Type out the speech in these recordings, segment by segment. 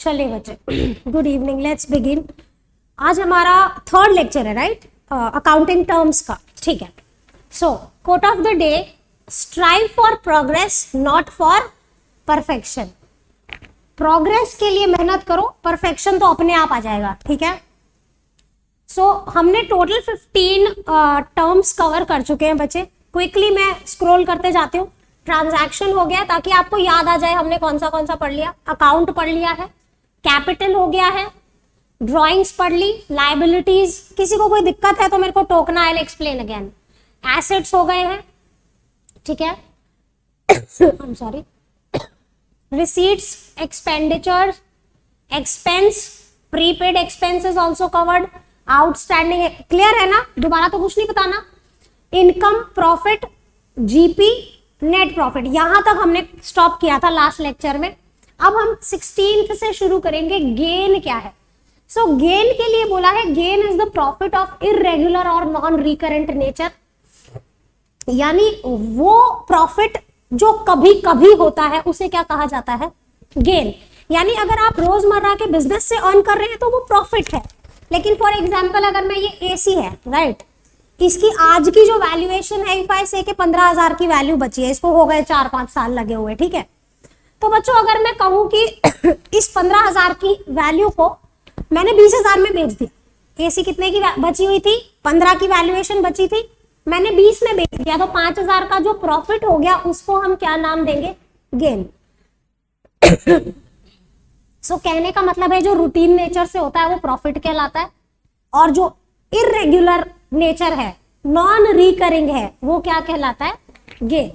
चलिए बच्चे, good evening, let's begin. आज हमारा थर्ड लेक्चर है, राइट, अकाउंटिंग टर्म्स का। ठीक है, so quote of the day, strive for progress not for perfection. Progress के लिए मेहनत करो, परफेक्शन तो अपने आप आ जाएगा। ठीक है, सो हमने टोटल 15 टर्म्स कवर कर चुके हैं बच्चे। क्विकली मैं स्क्रॉल करते जाती हूँ। ट्रांजैक्शन हो गया ताकि आपको याद आ जाए हमने कौन सा पढ़ लिया। अकाउंट पढ़ लिया है, कैपिटल हो गया है, ड्राइंग्स पढ़ ली, लायबिलिटीज, किसी को कोई दिक्कत है तो मेरे को टोकना, I will explain again. Assets हो गए हैं, ठीक है, I am sorry, receipts, expenditures, expense, prepaid expenses also covered, outstanding, clear है ना, दोबारा तो कुछ नहीं बताना। Income, profit, GP, net profit, यहां तक हमने स्टॉप किया था लास्ट लेक्चर में। अब हम 16th से शुरू करेंगे। गेन क्या है? सो गेन के लिए बोला है, gain is the profit of irregular और नॉन रिकरेंट नेचर, यानी वो प्रॉफिट जो कभी कभी होता है उसे क्या कहा जाता है? गेन। यानी अगर आप रोजमर्रा के बिजनेस से अर्न कर रहे हैं तो वो प्रॉफिट है। लेकिन फॉर एग्जाम्पल अगर मैं, ये एसी है, राइट, इसकी आज की जो वैल्यूएशन है, इफ आई से के 15,000 की वैल्यू बची है, इसको हो गए 4-5 साल लगे हुए, ठीक है। तो बच्चों अगर मैं कहूं कि इस 15,000 की वैल्यू को मैंने 20,000 में बेच दिया, एसी कितने की बची हुई थी? 15 की वैल्यूएशन बची थी, मैंने 20 में बेच दिया, तो 5,000 का जो प्रॉफिट हो गया उसको हम क्या नाम देंगे? गेन। सो कहने का मतलब है जो रूटीन नेचर से होता है वो प्रॉफिट कहलाता है, और जो इररेगुलर नेचर है, नॉन रिकरिंग है, वो क्या कहलाता है? गेन।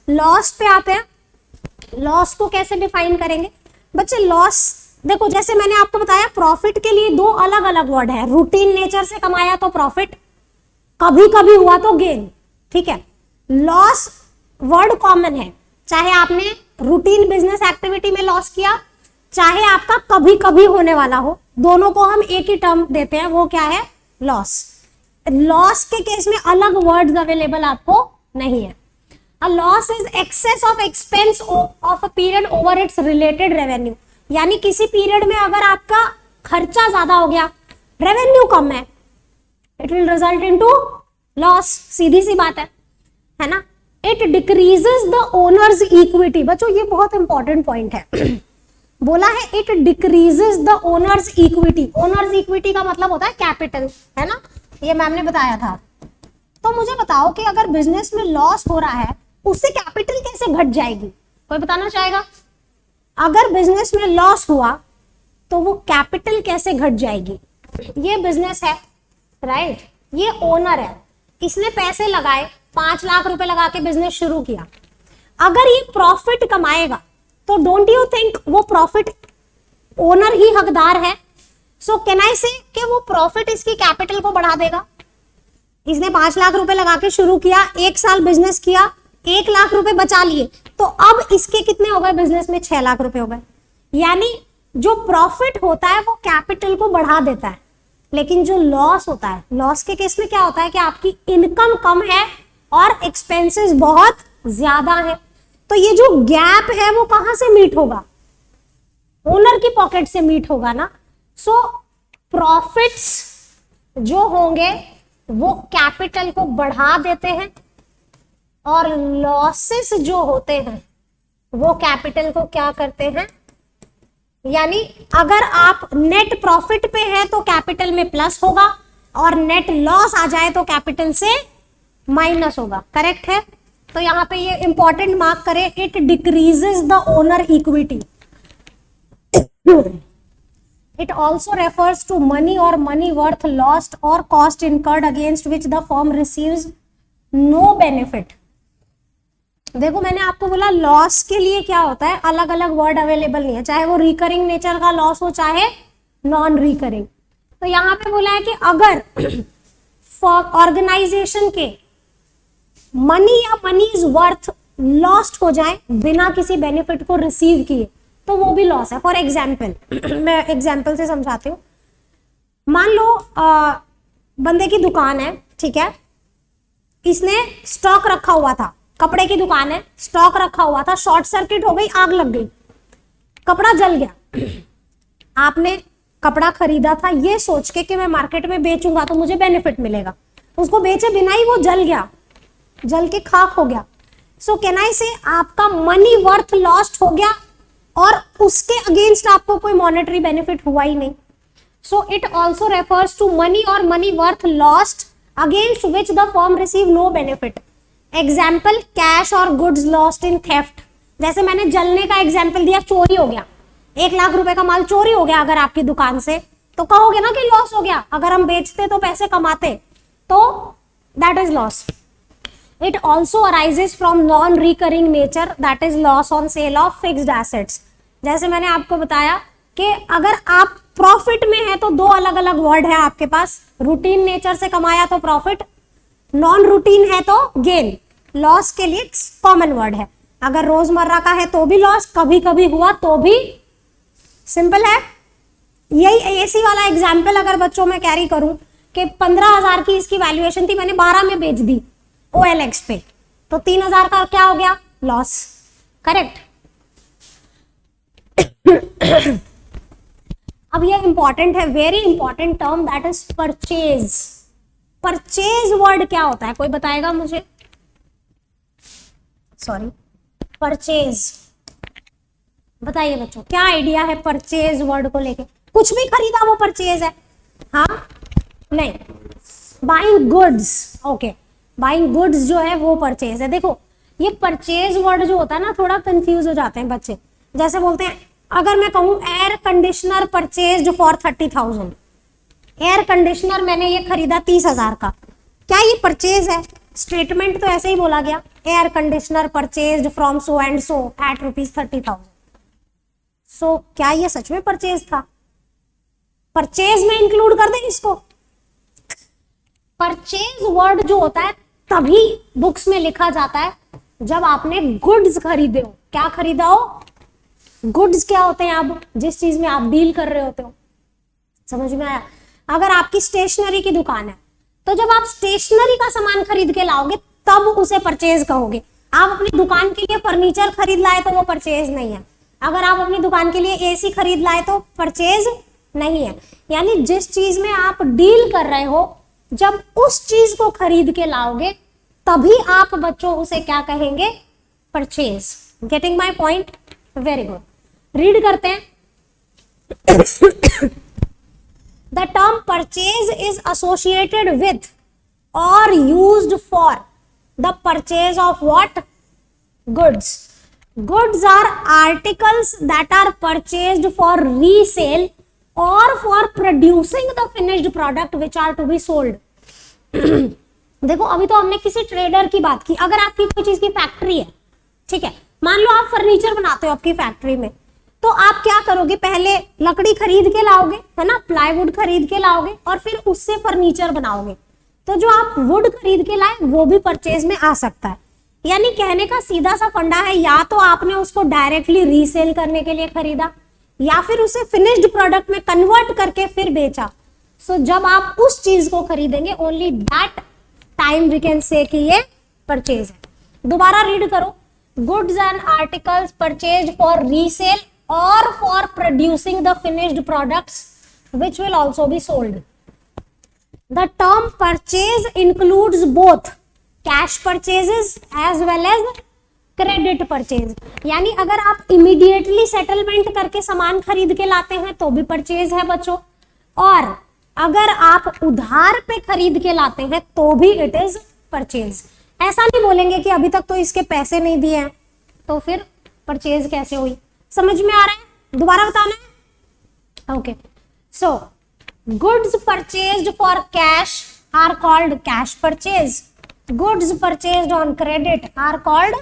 लॉस पे आते हैं। लॉस को कैसे डिफाइन करेंगे बच्चे? लॉस देखो, जैसे मैंने आपको बताया, प्रॉफिट के लिए दो अलग अलग वर्ड है। रूटीन नेचर से कमाया तो प्रॉफिट, कभी कभी हुआ तो गेन, ठीक है। लॉस वर्ड कॉमन है, चाहे आपने रूटीन बिजनेस एक्टिविटी में लॉस किया, चाहे आपका कभी कभी होने वाला हो, दोनों को हम एक ही टर्म देते हैं, वो क्या है? लॉस। लॉस के केस में अलग वर्ड्स अवेलेबल आपको नहीं है। A loss is excess of expense of a period over its related revenue, यानी किसी पीरियड में अगर आपका खर्चा ज्यादा हो गया, रेवेन्यू कम है, it will result into loss. सीधी सी बात है ना। It decreases the owner's equity. बच्चों ये बहुत इंपॉर्टेंट पॉइंट है। बोला है it decreases the owner's equity. Owner's equity का मतलब होता है कैपिटल, है ना, ये मैम ने बताया था। तो मुझे बताओ कि अगर बिजनेस में लॉस हो रहा है, उससे कैपिटल कैसे घट जाएगी? कोई बताना चाहेगा? अगर बिजनेस में लॉस हुआ तो वो कैपिटल कैसे घट जाएगी? ये बिजनेस है, राइट, ये ओनर है, इसने पैसे लगाए, 5 लाख रुपए लगा के बिजनेस शुरू किया। अगर ये प्रॉफिट कमाएगा तो डोंट यू थिंक वो प्रॉफिट ओनर ही हकदार है? सो कैन आई से कि वो प्रॉफिट इसकी कैपिटल को बढ़ा देगा। इसने 5 लाख रुपए लगा के शुरू किया, 1 साल बिजनेस किया, 1 लाख रुपए बचा लिए, तो अब इसके कितने हो गए बिजनेस में? 6 लाख रुपए हो गए। यानी जो प्रॉफिट होता है वो कैपिटल को बढ़ा देता है। लेकिन जो लॉस होता है, लॉस के केस में क्या होता है कि आपकी इनकम कम है और एक्सपेंसेस बहुत ज्यादा है। तो ये जो गैप है वो कहां से मीट होगा? ओनर की पॉकेट से मीट होगा ना। सो प्रॉफिट्स जो होंगे वो कैपिटल को बढ़ा देते हैं, और लॉसेस जो होते हैं वो कैपिटल को क्या करते हैं? यानी अगर आप नेट प्रॉफिट पे हैं तो कैपिटल में प्लस होगा, और नेट लॉस आ जाए तो कैपिटल से माइनस होगा। करेक्ट है? तो यहां पे ये इंपॉर्टेंट मार्क करें, it decreases the owner equity. It also refers to money or money worth lost or cost incurred against which the firm receives no benefit. देखो मैंने आपको बोला लॉस के लिए क्या होता है, अलग अलग वर्ड अवेलेबल नहीं है, चाहे वो रिकरिंग नेचर का लॉस हो चाहे नॉन रिकरिंग। तो यहाँ पे बोला है कि अगर ऑर्गेनाइजेशन के मनी या मनीज वर्थ लॉस्ट हो जाए बिना किसी बेनिफिट को रिसीव किए, तो वो भी लॉस है। फॉर एग्जाम्पल मैं एग्जाम्पल से समझाती हूँ। मान लो बंदे की दुकान है, ठीक है, इसने स्टॉक रखा हुआ था, कपड़े की दुकान है, स्टॉक रखा हुआ था, शॉर्ट सर्किट हो गई, आग लग गई, कपड़ा जल गया। आपने कपड़ा खरीदा था ये सोच के कि मैं मार्केट में बेचूंगा तो मुझे बेनिफिट मिलेगा, उसको बेचे बिना ही वो जल गया, जल के खाक हो गया। सो कैन आई से आपका मनी वर्थ लॉस्ट हो गया और उसके अगेंस्ट आपको कोई मॉनेटरी बेनिफिट हुआ ही नहीं। So it also refers to money और money worth lost against which the firm receive no benefit. Example cash और गुड्स लॉस्ट इन थेफ्ट। जैसे मैंने जलने का एग्जाम्पल दिया, चोरी हो गया, 1 लाख रुपए का माल चोरी हो गया अगर आपकी दुकान से, तो कहोगे ना कि लॉस हो गया। अगर हम बेचते तो पैसे कमाते, तो that is loss. It also arises from non recurring nature, that is loss on sale of fixed assets. जैसे मैंने आपको बताया कि अगर आप प्रॉफिट में है तो 2 अलग अलग वर्ड है आपके पास। रूटीन नेचर से कमाया तो प्रॉफिट, नॉन रूटीन है तो गेन। लॉस के लिए कॉमन वर्ड है, अगर रोजमर्रा का है तो भी लॉस, कभी कभी हुआ तो भी। सिंपल है। यही एसी वाला एग्जाम्पल अगर बच्चों में कैरी करूं कि 15,000 की इसकी वैल्यूएशन थी, मैंने 12 में बेच दी OLX पे, तो 3,000 का क्या हो गया? लॉस। करेक्ट। अब ये इंपॉर्टेंट है, very important term, that is purchase. Purchase word क्या होता है, कोई बताएगा मुझे? सॉरी, परचेज बताइए बच्चों, क्या आइडिया है परचेज वर्ड को लेके? कुछ भी खरीदा वो परचेज है? हाँ, नहीं। Buying goods, okay, buying goods जो है वो परचेज है। देखो ये परचेज वर्ड जो होता है ना, थोड़ा कंफ्यूज हो जाते हैं बच्चे। जैसे बोलते हैं, अगर मैं कहूं air conditioner purchased for 30,000, air conditioner मैंने ये खरीदा 30,000 का, क्या ये परचेज है? स्टेटमेंट तो ऐसे ही बोला गया, air conditioner purchased from so and so at ₹30,000। So क्या ये सच में परचेज था? परचेज में इंक्लूड कर दें इसको। परचेज वर्ड जो होता है तभी बुक्स में लिखा जाता है जब आपने गुड्स खरीदे हो। क्या खरीदा हो? गुड्स क्या होते हैं? अब जिस चीज में आप डील कर रहे होते हो। समझ में आया? अगर आपकी स्टेशनरी की दुकान है तो जब आप स्टेशनरी का सामान खरीद के लाओगे तब उसे परचेज कहोगे। आप अपनी दुकान के लिए फर्नीचर खरीद लाए तो वो परचेज नहीं है। अगर आप अपनी दुकान के लिए एसी खरीद लाए तो परचेज नहीं है। यानी जिस चीज में आप डील कर रहे हो, जब उस चीज को खरीद के लाओगे तभी आप बच्चों उसे क्या कहेंगे? Purchase. Getting my point? Very good. Read करते हैं। The term purchase is associated with or used for the purchase of what? Goods. Goods are articles that are purchased for resale or for producing the finished product which are to be sold. देखो अभी तो हमने किसी trader की बात की। अगर आपकी कोई चीज की फैक्ट्री है, ठीक है, मान लो आप फर्नीचर बनाते हो आपकी फैक्ट्री में, तो आप क्या करोगे? पहले लकड़ी खरीद के लाओगे, है ना, प्लाईवुड खरीद के लाओगे और फिर उससे फर्नीचर बनाओगे। तो जो आप वुड खरीद के लाए वो भी परचेज में आ सकता है। यानी कहने का सीधा सा फंडा है, या तो आपने उसको डायरेक्टली रीसेल करने के लिए खरीदा या फिर उसे फिनिश्ड प्रोडक्ट में कन्वर्ट करके फिर बेचा। सो जब आप उस चीज को खरीदेंगे, only that time we can say कि ये परचेज है। दोबारा रीड करो। Goods and articles purchased for resale or for producing the finished products which will also be sold. The term purchase includes both cash purchases as well as credit purchase. यानी अगर आप immediately settlement करके सामान खरीद के लाते हैं तो भी परचेज है बच्चों, और अगर आप उधार पे खरीद के लाते हैं तो भी इट इज परचेज। ऐसा नहीं बोलेंगे कि अभी तक तो इसके पैसे नहीं दिए हैं तो फिर परचेज कैसे हुई। समझ में आ रहा है? दोबारा बताना है। Okay, so goods purchased for cash are called cash purchase. Goods purchased on credit are called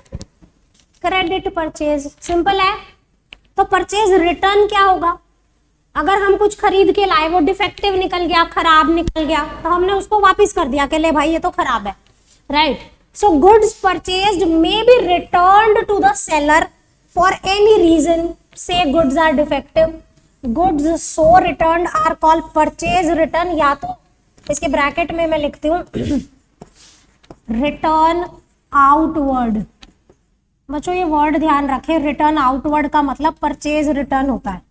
credit purchase. Simple है। तो परचेज रिटर्न क्या होगा? अगर हम कुछ खरीद के लाए, वो डिफेक्टिव निकल गया, खराब निकल गया, तो हमने उसको वापस कर दिया कि ले भाई ये तो खराब है, right? So goods purchased may be returned to the seller for any reason, say goods are defective, goods so returned are called purchase return, या तो इसके ब्रैकेट में मैं लिखती हूँ रिटर्न आउटवर्ड। बच्चों ये वर्ड ध्यान रखें, रिटर्न आउटवर्ड का मतलब परचेज रिटर्न होता है।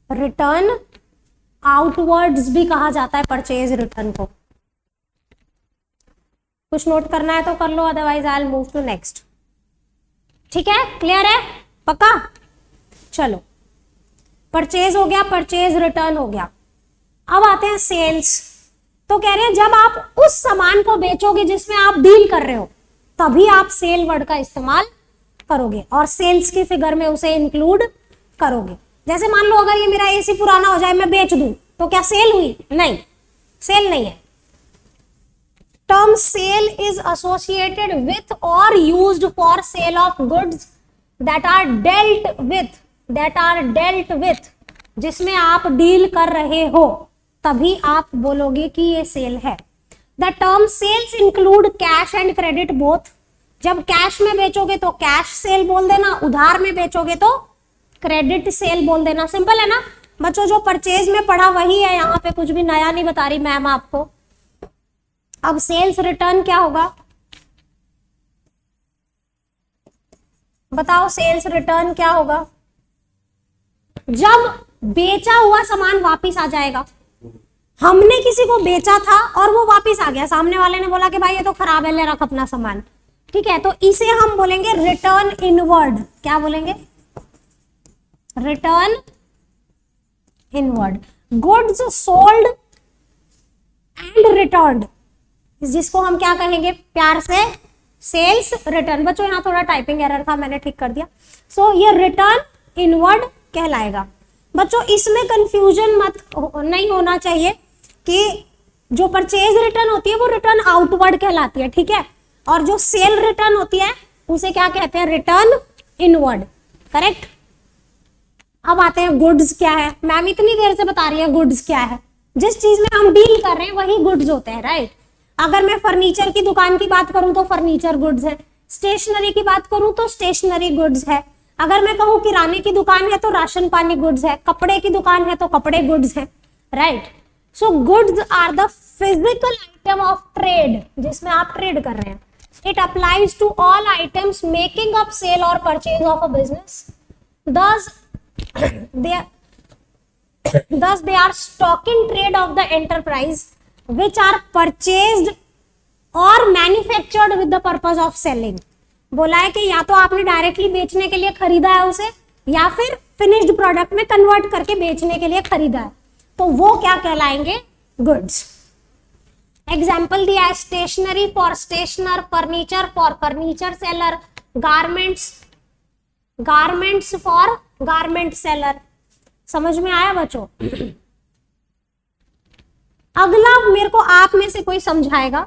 रिटर्न आउटवर्ड्स भी कहा जाता है परचेज रिटर्न को। कुछ नोट करना है तो कर लो, otherwise I will move to next. ठीक है, क्लियर है, पक्का? चलो, परचेज हो गया, परचेज रिटर्न हो गया। अब आते हैं सेल्स। तो कह रहे हैं जब आप उस सामान को बेचोगे जिसमें आप डील कर रहे हो, तभी आप सेल वर्ड का इस्तेमाल करोगे और सेल्स की फिगर में उसे इंक्लूड करोगे। जैसे मान लो अगर ये मेरा एसी पुराना हो जाए, मैं बेच दूं, तो क्या सेल हुई? नहीं, सेल नहीं है। Term sale is associated with और used for sale of goods that are dealt with, जिसमें आप डील कर रहे हो, तभी आप बोलोगे कि ये सेल है। The term sales include cash and credit both. जब कैश में बेचोगे तो कैश सेल बोल देना, उधार में बेचोगे तो क्रेडिट सेल बोल देना। सिंपल है ना बच्चों, जो परचेज में पढ़ा वही है, यहाँ पे कुछ भी नया नहीं बता रही मैम आपको। अब सेल्स रिटर्न क्या होगा बताओ? सेल्स रिटर्न क्या होगा? जब बेचा हुआ सामान वापिस आ जाएगा। हमने किसी को बेचा था और वो वापिस आ गया, सामने वाले ने बोला कि भाई ये तो खराब है, ले रख अपना सामान। ठीक है, तो इसे हम बोलेंगे रिटर्न इनवर्ड। क्या बोलेंगे? Return inward. Goods sold and returned, जिसको हम क्या कहेंगे प्यार से? Sales return. बच्चों यहाँ थोड़ा टाइपिंग एरर था, मैंने ठीक कर दिया। सो ये रिटर्न इनवर्ड कहलाएगा। बच्चों इसमें कंफ्यूजन नहीं होना चाहिए कि जो परचेज रिटर्न होती है वो रिटर्न आउटवर्ड कहलाती है, ठीक है, और जो सेल रिटर्न होती है उसे क्या कहते हैं? Return inward. करेक्ट। अब आते हैं गुड्स क्या है। मैम इतनी देर से बता रही है गुड्स क्या है। जिस चीज में हम डील कर रहे हैं वही गुड्स होते हैं, राइट। अगर मैं फर्नीचर की दुकान की बात करूं तो फर्नीचर गुड्स है, स्टेशनरी की बात करूं तो स्टेशनरी गुड्स है, अगर मैं कहूं किराने की दुकान है तो राशन पानी गुड्स है, कपड़े की दुकान है तो कपड़े गुड्स है, right. So goods are the physical item of trade, जिसमें आप ट्रेड कर रहे हैं। It applies to all items making up sale और purchase of a business. Thus they are stock in trade of the enterprise which are purchased or manufactured with the purpose of selling। बोला है कि या तो आपने directly बेचने के लिए खरीदा है उसे, या फिर फिनिश्ड प्रोडक्ट में कन्वर्ट करके बेचने के लिए खरीदा है, तो वो क्या कहलाएंगे? गुड्स। एग्जाम्पल दिया है stationery for stationer, furniture for furniture seller, garments for garment seller. समझ में आया बच्चों? अगला मेरे को आप में से कोई समझाएगा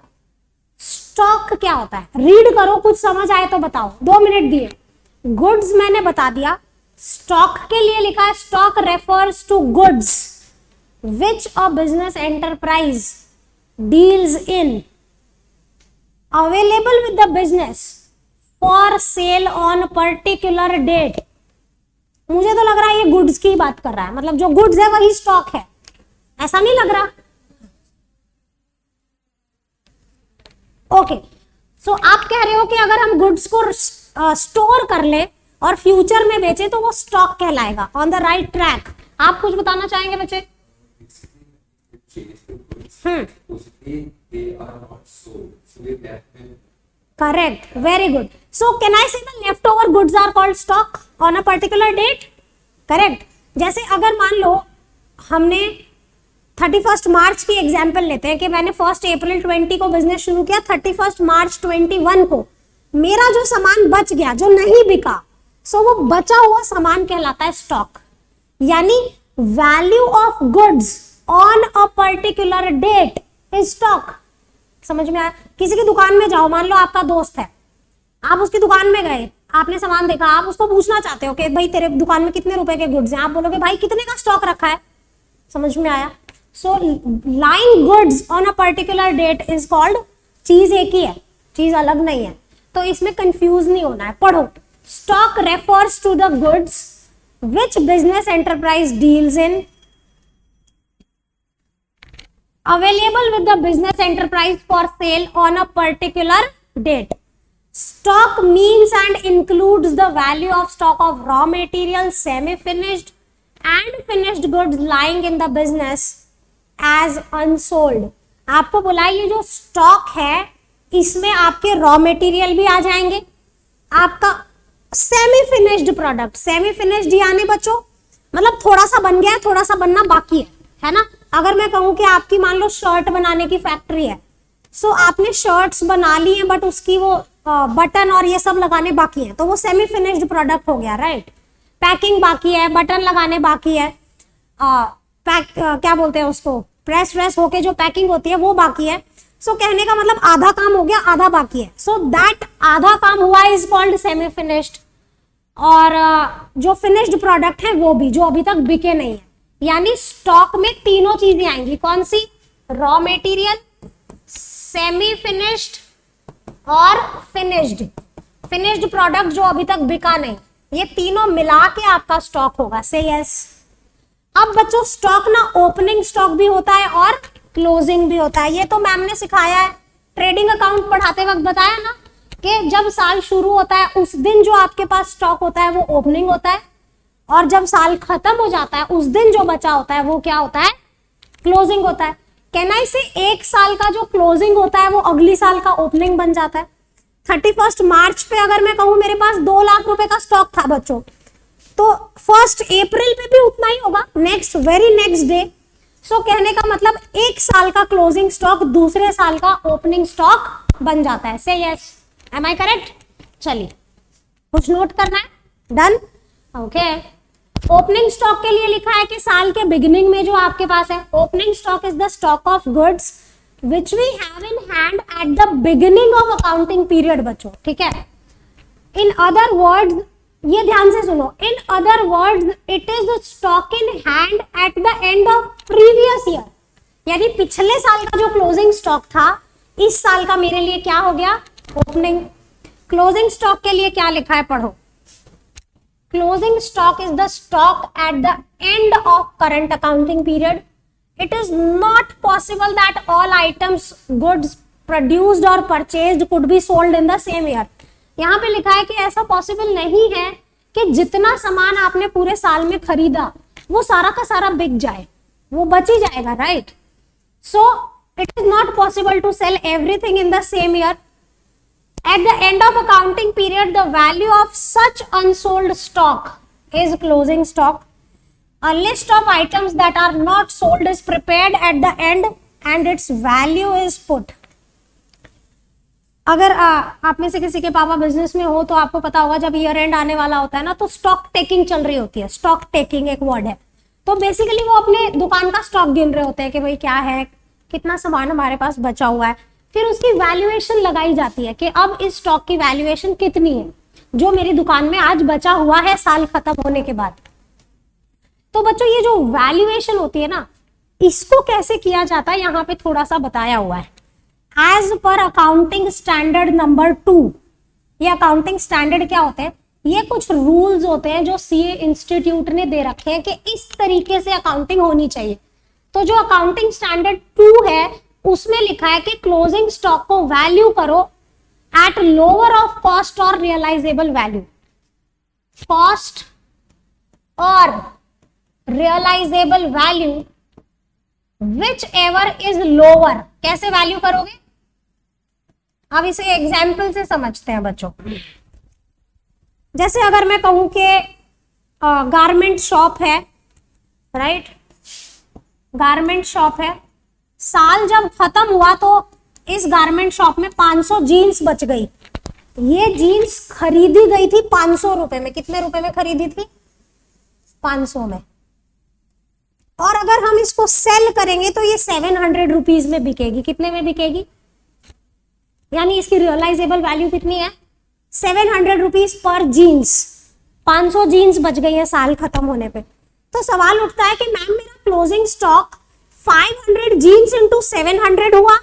स्टॉक क्या होता है? रीड करो, कुछ समझ आए तो बताओ। 2 मिनट दिए। गुड्स मैंने बता दिया। स्टॉक के लिए लिखा है stock refers to goods which a business enterprise deals in available with the business for sale on particular date. मुझे तो लग रहा है ये गुड्स की बात कर रहा है, मतलब जो गुड्स है वही स्टॉक है, ऐसा नहीं लग रहा? ओके, सो आप कह रहे हो कि अगर हम गुड्स को स्टोर कर ले और फ्यूचर में बेचे तो वो स्टॉक कहलाएगा। On the right track. आप कुछ बताना चाहेंगे बच्चे? Correct, very good. So can I say the leftover goods are called stock on a particular date? Correct. जैसे अगर मान लो हमने 31 मार्च की एग्जाम्पल लेते हैं कि मैंने 1 अप्रैल 20 को बिजनेस शुरू किया, 31 मार्च 21 को मेरा जो सामान बच गया, जो नहीं बिका, सो वो बचा हुआ सामान कहलाता है स्टॉक। यानी value of goods on a particular date is stock. समझ में आया? किसी की दुकान में जाओ, मान लो आपका दोस्त है, आप उसकी दुकान में गए, आपने सामान देखा, आप उसको पूछना चाहते हो कि भाई तेरे दुकान में कितने रुपए के गुड्स हैं, आप बोलोगे भाई कितने का स्टॉक रखा है। समझ में आया? So lying goods on a particular date is called, चीज एक ही है, चीज अलग नहीं है, तो इसमें कंफ्यूज नहीं होना है। पढ़ो, stock refers to the goods which business enterprise deals in available with the business enterprise for sale on a particular date. Stock means and includes the value of stock of raw material, semi-finished and finished goods lying in the business as unsold. आपको बोला है ये जो stock है इसमें आपके raw material भी आ जाएंगे, आपका semi finished product, semi finished यानी बच्चों मतलब थोड़ा सा बन गया, थोड़ा सा बनना बाकी है ना। अगर मैं कहूं कि आपकी मान लो शर्ट बनाने की फैक्ट्री है, सो आपने शर्ट्स बना ली है बट उसकी वो बटन और ये सब लगाने बाकी है, तो वो सेमी फिनिश्ड प्रोडक्ट हो गया, राइट। पैकिंग बाकी है, बटन लगाने बाकी है, क्या बोलते हैं उसको, प्रेस होके जो पैकिंग होती है वो बाकी है। सो कहने का मतलब आधा काम हो गया, आधा बाकी है। सो दैट आधा काम हुआ इज कॉल्ड सेमी फिनिश्ड। और जो फिनिश्ड प्रोडक्ट है वो भी, जो अभी तक बिके नहीं है, यानी स्टॉक में तीनों चीजें आएंगी, कौन सी, रॉ मटेरियल, सेमी फिनिश्ड और फिनिश्ड। फिनिश्ड प्रोडक्ट जो अभी तक बिका नहीं, ये तीनों मिला के आपका स्टॉक होगा। से यस। अब बच्चों स्टॉक ना ओपनिंग स्टॉक भी होता है और क्लोजिंग भी होता है, ये तो मैम ने सिखाया है, ट्रेडिंग अकाउंट पढ़ाते वक्त बताया ना कि जब साल शुरू होता है उस दिन जो आपके पास स्टॉक होता है वो ओपनिंग होता है, और जब साल खत्म हो जाता है उस दिन जो बचा होता है वो क्या होता है, क्लोजिंग होता है। कहना इसे एक साल का जो क्लोजिंग होता है वो अगली साल का ओपनिंग बन जाता है। 31 मार्च पे अगर मैं कहूं मेरे पास 2 लाख रुपए का स्टॉक था बच्चों, तो 1 अप्रैल पे भी उतना ही होगा, वेरी नेक्स्ट डे। सो कहने का मतलब एक साल का क्लोजिंग स्टॉक दूसरे साल का ओपनिंग स्टॉक बन जाता है। से यस, एम आई करेक्ट? चलिए कुछ नोट करना है, डन, ओके। ओपनिंग स्टॉक के लिए लिखा है कि साल के बिगिनिंग में जो आपके पास है, opening stock is the stock of goods which we have in hand at the beginning of accounting period बच्चों, ठीक है। इन अदर वर्ड्स, ये ध्यान से सुनो, in other words it is the stock in hand at the end of previous year, यानी पिछले साल का जो क्लोजिंग स्टॉक था इस साल का मेरे लिए क्या हो गया, ओपनिंग। क्लोजिंग स्टॉक के लिए क्या लिखा है पढ़ो, closing stock is the stock at the end of current accounting period. It is not possible that all items goods produced और purchased could be sold in the same year. यहाँ पे लिखा है कि ऐसा पॉसिबल नहीं है कि जितना सामान आपने पूरे साल में खरीदा वो सारा का सारा बिक जाए, वो बच ही जाएगा, right. So it is not possible to sell everything in the same year. At the end of accounting period, the value of such unsold stock is closing stock. A list of items that are not sold is prepared at the end and its value is put. अगर आप में से किसी के पापा business में हो तो आपको पता होगा जब ईयर एंड आने वाला होता है ना तो स्टॉक टेकिंग चल रही होती है। स्टॉक टेकिंग एक वर्ड है, तो बेसिकली वो अपने दुकान का स्टॉक गिन रहे होते हैं कि भाई क्या है, कितना सामान हमारे पास बचा हुआ है, फिर उसकी वैल्यूएशन लगाई जाती है कि अब इस स्टॉक की वैल्यूएशन कितनी है जो मेरी दुकान में आज बचा हुआ है साल खत्म होने के बाद। तो बच्चों ये जो वैल्यूएशन होती है ना, इसको कैसे किया जाता है यहाँ पे थोड़ा सा बताया हुआ है। As per accounting standard number 2, ये अकाउंटिंग स्टैंडर्ड क्या होते हैं, ये कुछ रूल्स होते हैं जो सीए इंस्टीट्यूट ने दे रखे हैं कि इस तरीके से अकाउंटिंग होनी चाहिए। तो जो अकाउंटिंग स्टैंडर्ड 2 है उसमें लिखा है कि क्लोजिंग स्टॉक को वैल्यू करो एट लोअर ऑफ कॉस्ट और रियलाइजेबल वैल्यू। कॉस्ट और realisable value whichever is lower, कैसे वैल्यू करोगे, अब इसे एग्जाम्पल से समझते हैं बच्चों। जैसे अगर मैं कहूं कि गारमेंट शॉप है, राइट, गारमेंट शॉप है, साल जब खत्म हुआ तो इस गारमेंट शॉप में 500 जीन्स बच गई। ये जीन्स खरीदी गई थी 500 रुपए में, कितने रुपए में खरीदी थी, 500 में, और अगर हम इसको सेल करेंगे तो ये 700 रुपीज में बिकेगी। कितने में बिकेगी, यानी इसकी रियलाइजेबल वैल्यू कितनी है, 700 रुपीज पर जीन्स। 500 जीन्स बच गई है साल खत्म होने पे। तो सवाल उठता है कि मैम मेरा क्लोजिंग स्टॉक 500 जीन्स इंटू 700 हुआ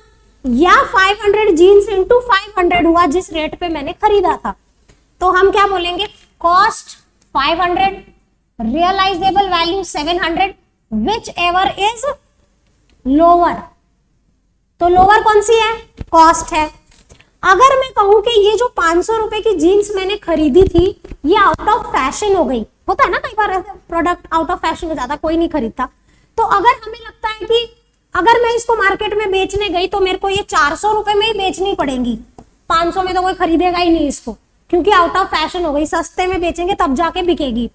या 500 जीन्स इंटू 500 हुआ जिस रेट पे मैंने खरीदा था। तो हम क्या बोलेंगे, cost 500, realisable value 700, whichever is lower. तो लोअर कौन सी है, कॉस्ट है। अगर मैं कहूं कि ये जो 500 रुपए की जीन्स मैंने खरीदी थी ये आउट ऑफ फैशन हो गई, होता है ना कई बार ऐसे प्रोडक्ट आउट ऑफ फैशन हो जाता, कोई नहीं खरीदता, तो अगर हमें लगता है कि अगर मैं इसको मार्केट में बेचने गई तो मेरे को ये 400 रुपए में ही बेचनी पड़ेगी, 500 में तो कोई खरीदेगा ही नहीं इसको, क्योंकि आउट ऑफ फैशन हो गई, सस्ते में बेचेंगे तब जाके बिकेगी।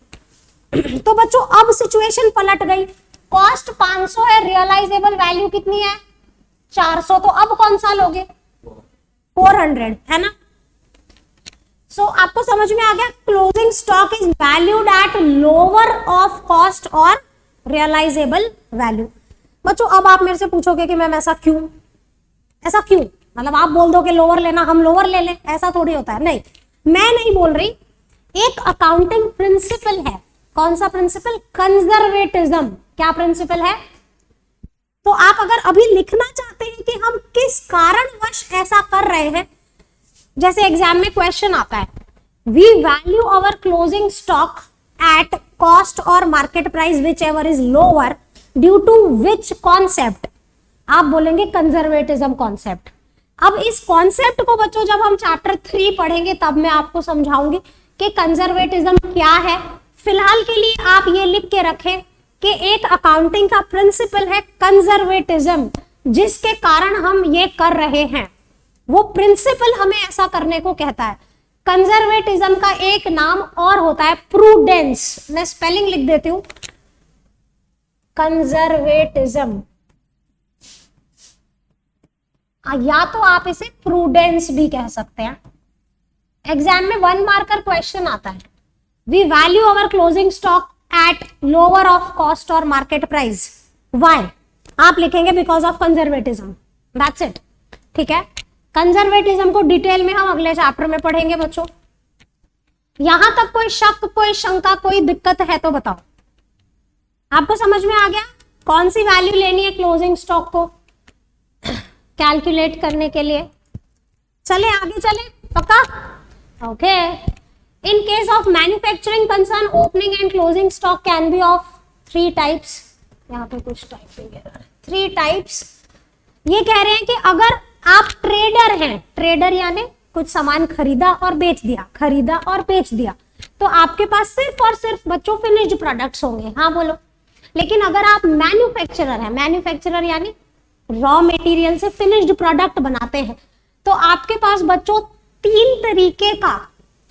तो बच्चों अब सिचुएशन पलट गई, कॉस्ट 500 है, रियलाइजेबल वैल्यू कितनी है 400, तो अब कौन सा लोगे 400, है ना। सो आपको समझ में आ गया, closing stock is valued at lower of cost और रियलाइजेबल वैल्यू। बच्चों अब आप मेरे से पूछोगे कि मैम ऐसा क्यों, मतलब आप बोल दो कि लोअर लेना, हम लोअर ले लें, ऐसा थोड़ी होता है। नहीं, मैं नहीं बोल रही, एक अकाउंटिंग प्रिंसिपल है। कौन सा प्रिंसिपल? कंजर्वेटिज्म। क्या प्रिंसिपल है? तो आप अगर अभी लिखना चाहते हैं कि हम किस कारणवश ऐसा कर रहे हैं, जैसे एग्जाम में क्वेश्चन आता है, we value our closing stock at cost और market price whichever is lower due to which concept, आप बोलेंगे कंजर्वेटिज्म कॉन्सेप्ट। अब इस कॉन्सेप्ट को बच्चों जब हम चैप्टर 3 पढ़ेंगे तब मैं आपको समझाऊंगी कि कंजर्वेटिज्म क्या है। फिलहाल के लिए आप ये लिख के रखें कि एक अकाउंटिंग का प्रिंसिपल है कंजर्वेटिज्म, जिसके कारण हम ये कर रहे हैं, वो प्रिंसिपल हमें ऐसा करने को कहता है। कंजर्वेटिज्म का एक नाम और होता है प्रूडेंस, मैं स्पेलिंग लिख देती हूं, कंजर्वेटिज्म, या तो आप इसे प्रूडेंस भी कह सकते हैं। एग्जाम में 1 मार्कर क्वेश्चन आता है, we value our closing stock at lower of cost और मार्केट प्राइस, व्हाई, आप लिखेंगे because of conservatism, that's it. ठीक है, कंजर्वेटिज्म को डिटेल में हम अगले चैप्टर में पढ़ेंगे बच्चों। यहां तक कोई शक, कोई शंका, कोई दिक्कत है तो बताओ। आपको समझ में आ गया कौन सी वैल्यू लेनी है क्लोजिंग स्टॉक को कैलकुलेट करने के लिए? चले आगे चले, पक्का? Okay. In case of manufacturing concern, opening and closing stock can be of 3 types. यहाँ पे कुछ टाइपिंग है, 3 टाइप्स। ये कह रहे हैं कि अगर आप ट्रेडर हैं, ट्रेडर यानी कुछ सामान खरीदा और बेच दिया, तो आपके पास सिर्फ और सिर्फ बच्चों फिनिश्ड प्रोडक्ट्स होंगे, हाँ बोलो। लेकिन अगर आप मैन्युफैक्चरर हैं, मैन्युफैक्चरर यानी रॉ मटेरियल से फिनिश्ड प्रोडक्ट बनाते हैं, तो आपके पास बच्चों 3 तरीके का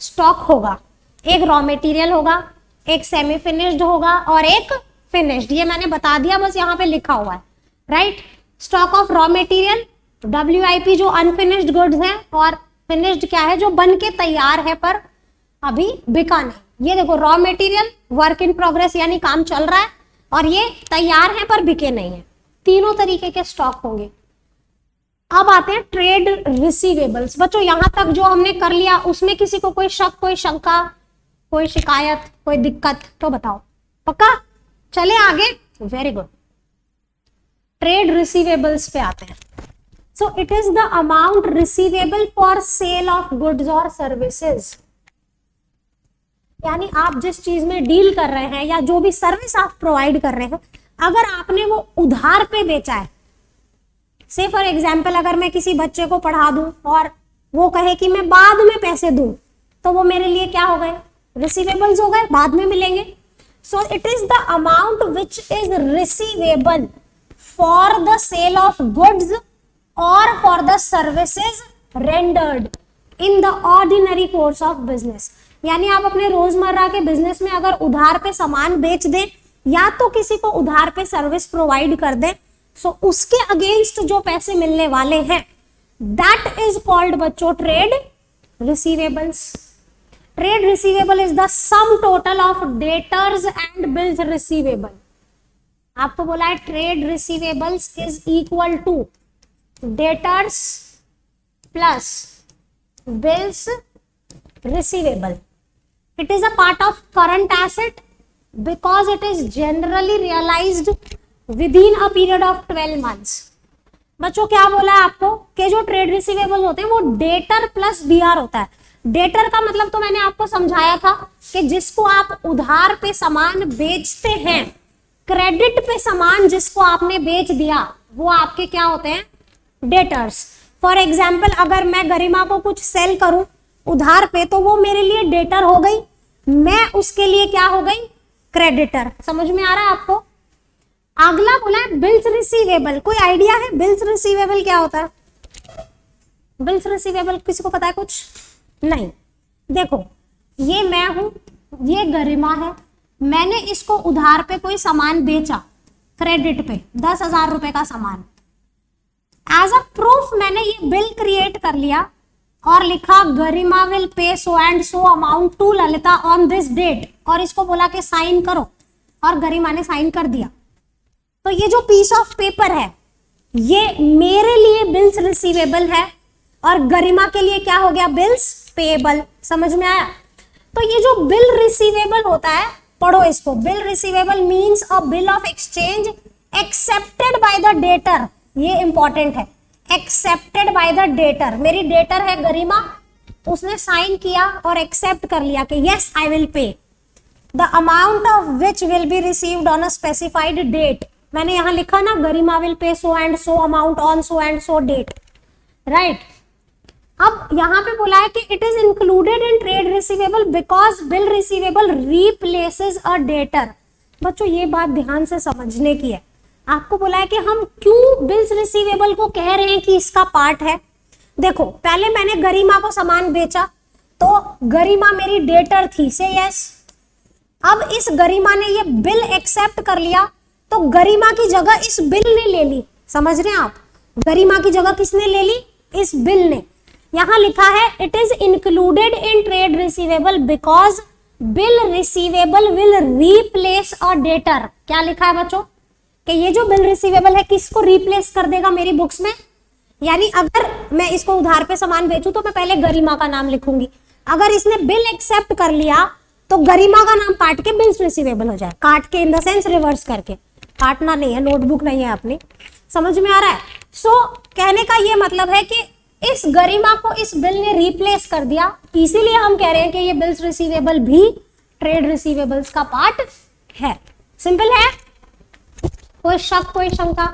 स्टॉक होगा। एक रॉ मटेरियल होगा, एक सेमी फिनिश्ड होगा और एक फिनिश्ड। ये मैंने बता दिया, बस यहाँ पे लिखा हुआ है, right. Stock of raw material, WIP जो अनफिनिश्ड गुड्स हैं, और फिनिश्ड क्या है, जो बन के तैयार है पर अभी बिका नहीं। ये देखो raw material work in progress यानी काम चल रहा है, और ये तैयार है पर बिके नहीं है। तीनों तरीके के स्टॉक होंगे। अब आते हैं ट्रेड रिसीवेबल्स। बच्चों यहां तक जो हमने कर लिया, उसमें किसी को कोई शक, कोई शंका, कोई शिकायत, कोई दिक्कत तो बताओ, पक्का? चले आगे, वेरी गुड। ट्रेड रिसीवेबल्स पे आते हैं। सो it is the amount receivable for sale of goods और सर्विसेज, यानी आप जिस चीज में डील कर रहे हैं या जो भी सर्विस आप प्रोवाइड कर रहे हैं, अगर आपने वो उधार पे बेचा है, से फॉर एग्जाम्पल अगर मैं किसी बच्चे को पढ़ा दूं और वो कहे कि मैं बाद में पैसे दूं, तो वो मेरे लिए क्या हो गए, रिसीवेबल्स हो गए, बाद में मिलेंगे। So it is the amount which is receivable for the sale of goods और for the services rendered in the ordinary course of business. यानी आप अपने रोजमर्रा के बिजनेस में अगर उधार पे सामान बेच दें या तो किसी को उधार पे सर्विस प्रोवाइड कर दें, सो उसके अगेंस्ट जो पैसे मिलने वाले हैं, दैट इज कॉल्ड बच्चों trade receivables. Trade receivable is the sum total of debtors and bills receivable. आपको बोला है trade receivables is equal to debtors plus bills receivable. It is a part of current asset because it is generally realized within a period of 12 months. बच्चों क्या बोला है आपको कि जो ट्रेड रिसीवेबल होते हैं वो डेटर प्लस BR होता है। डेटर का मतलब तो मैंने आपको समझाया था कि जिसको आप उधार पे सामान बेचते हैं, क्रेडिट पे सामान जिसको आपने बेच दिया, वो आपके क्या होते हैं, डेटर्स। फॉर एग्जाम्पल अगर मैं गरिमा को कुछ सेल करूं उधार पे तो वो मेरे लिए डेटर हो गई, मैं उसके लिए क्या हो गई, क्रेडिटर। समझ में आ रहा है आपको? अगला बोला है बिल्स रिसीवेबल। कोई आइडिया है बिल्स रिसीवेबल क्या होता है? बिल्स रिसीवेबल किसी को पता है कुछ? नहीं। देखो ये मैं हूं, ये गरिमा है, मैंने इसको उधार पे कोई सामान बेचा क्रेडिट पे 10,000 रुपए का सामान। एज अ प्रूफ मैंने ये बिल क्रिएट कर लिया और लिखा Garima will pay so and so amount to Lalita on this date, और इसको बोला कि साइन करो, और गरिमा ने साइन कर दिया। तो ये जो पीस ऑफ पेपर है ये मेरे लिए बिल्स रिसीवेबल है और गरिमा के लिए क्या हो गया, बिल्स पेएबल। समझ में आया? तो ये जो बिल रिसीवेबल होता है, पढ़ो इसको, bill receivable means a bill of exchange accepted by the debtor. ये इंपॉर्टेंट है, एक्सेप्टेड बाय द डेटर। मेरी डेटर है गरिमा, उसने साइन किया और एक्सेप्ट कर लिया कि yes I will pay, the amount of which will be received on a specified date. मैंने यहां लिखा ना Garima will pay so and so amount on so and so date, right. अब यहां पे बोला है कि it is included in trade receivable because bill receivable replaces a debtor. बच्चों ये बात ध्यान से समझने की है। आपको बोला है कि हम क्यों बिल्स रिसीवेबल को कह रहे हैं कि इसका पार्ट है। देखो पहले मैंने गरिमा को सामान बेचा तो गरिमा मेरी डेटर थी, से यस। अब इस गरिमा ने ये बिल एक्सेप्ट कर लिया तो गरिमा की जगह इस बिल ने ले ली। समझ रहे हैं आप? गरिमा की जगह किसने ले ली, इस बिल ने। यहां लिखा है it is included in trade receivable because bill receivable will replace a debtor. क्या लिखा है बच्चों कि ये जो बिल रिसीवेबल है किसको रिप्लेस कर देगा मेरी बुक्स में। यानी अगर मैं इसको उधार पे सामान बेचूं तो मैं पहले गरिमा का नाम लिखूंगी, अगर इसने बिल एक्सेप्ट कर लिया तो गरिमा का नाम काट के बिल्स रिसीवेबल हो जाए। काट के इन द सेंस रिवर्स करके, काटना नहीं है, नोटबुक नहीं है अपनी। समझ में आ रहा है? सो कहने का ये मतलब है कि इस गरिमा को इस बिल ने रिप्लेस कर दिया, इसीलिए हम कह रहे हैं कि ये बिल्स रिसीवेबल भी ट्रेड रिसीवेबल्स का पार्ट है। सिंपल है, कोई शक कोई शंका?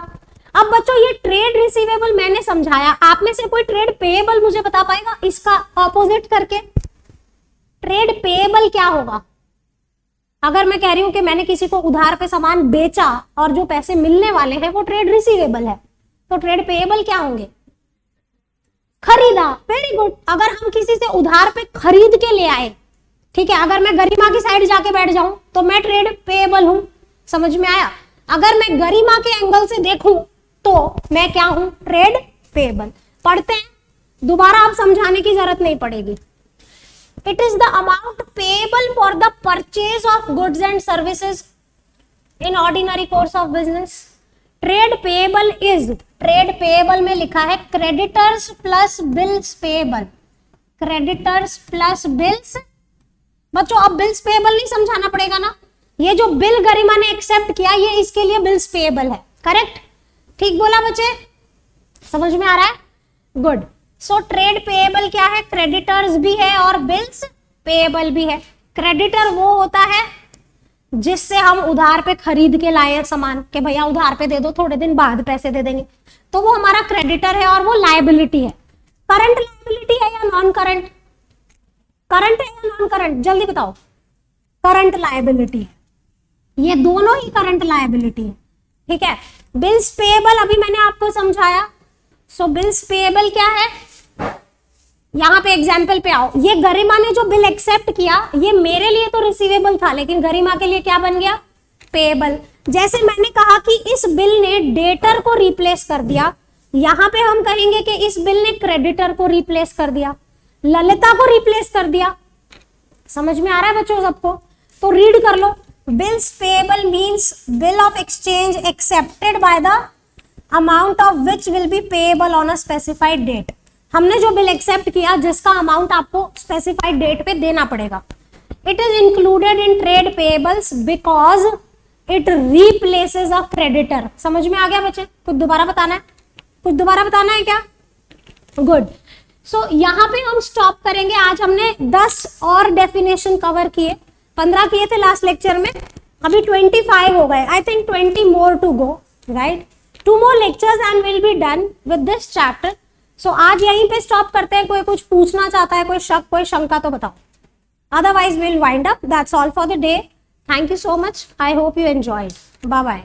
अब बच्चों ये ट्रेड रिसीवेबल मैंने समझाया, आप में से कोई ट्रेड पेएबल मुझे बता पाएगा इसका ऑपोजिट करके? ट्रेड पेएबल क्या होगा? अगर मैं कह रही हूं कि मैंने किसी को उधार पे सामान बेचा और जो पैसे मिलने वाले हैं वो ट्रेड रिसीवेबल है, तो ट्रेड पेएबल क्या होंगे? खरीदा। Very good. अगर हम किसी से उधार पे खरीद के ले आए, ठीक है, अगर मैं गरिमा की साइड जाके बैठ जाऊं तो मैं ट्रेड पेएबल हूं। समझ में आया? अगर मैं गरिमा के एंगल से देखूं तो मैं क्या हूं? Trade payable. पढ़ते हैं, दोबारा आप समझाने की जरूरत नहीं पड़ेगी। It is the amount payable for the purchase of goods and services in ordinary course of business. Trade payable is, trade payable में लिखा है creditors plus bills payable, creditors plus bills. बच्चों अब बिल्स पेएबल नहीं समझाना पड़ेगा ना, ये जो बिल गरिमा ने एक्सेप्ट किया ये इसके लिए बिल्स पेएबल है। करेक्ट? ठीक बोला बच्चे? समझ में आ रहा है? गुड। सो ट्रेड पेएबल क्या है? क्रेडिटर्स भी है और बिल्स पेएबल भी है। क्रेडिटर वो होता है जिससे हम उधार पे खरीद के लाए सामान, के भैया उधार पे दे दो, थोड़े दिन बाद पैसे दे देंगे, तो वो हमारा क्रेडिटर है और वो लायबिलिटी है। करंट लायबिलिटी है या नॉन करंट? करंट है या नॉन करंट? जल्दी बताओ। करंट लायबिलिटी है, ये दोनों ही करंट लायबिलिटी है। ठीक है। बिल्स पेएबल अभी मैंने आपको समझाया। सो बिल्स पेएबल क्या है? यहां पे एग्जाम्पल पे आओ। ये गरिमा ने जो बिल एक्सेप्ट किया ये मेरे लिए तो रिसीवेबल था, लेकिन गरिमा के लिए क्या बन गया? पेएबल। जैसे मैंने कहा कि इस बिल ने डेटर को रिप्लेस कर दिया, यहां पे हम कहेंगे कि इस बिल ने क्रेडिटर को रिप्लेस कर दिया, ललिता को रिप्लेस कर दिया। समझ में आ रहा है बच्चों सबको? तो रीड कर लो। Bills payable means bill of exchange accepted by the amount of which will be payable on a specified date. हमने जो बिल एक्सेप्ट किया जिसका अमाउंट आपको स्पेसिफाइड डेट पे देना पड़ेगा। It is included in trade payables because it replaces a creditor. समझ में आ गया बच्चे? कुछ दोबारा बताना है? कुछ दोबारा बताना है क्या? गुड। सो यहाँ पे हम स्टॉप करेंगे। आज हमने 10 और डेफिनेशन कवर किए, 15 किए थे लास्ट लेक्चर में, अभी 25 हो गए। I think 20 more to go, right? 2 more lectures and we'll be done with this chapter. सो आज यहीं पे स्टॉप करते हैं। कोई कुछ पूछना चाहता है, कोई शक कोई शंका तो बताओ, otherwise will wind up. That's all for the day. Thank you so much. I hope you enjoyed. Bye bye.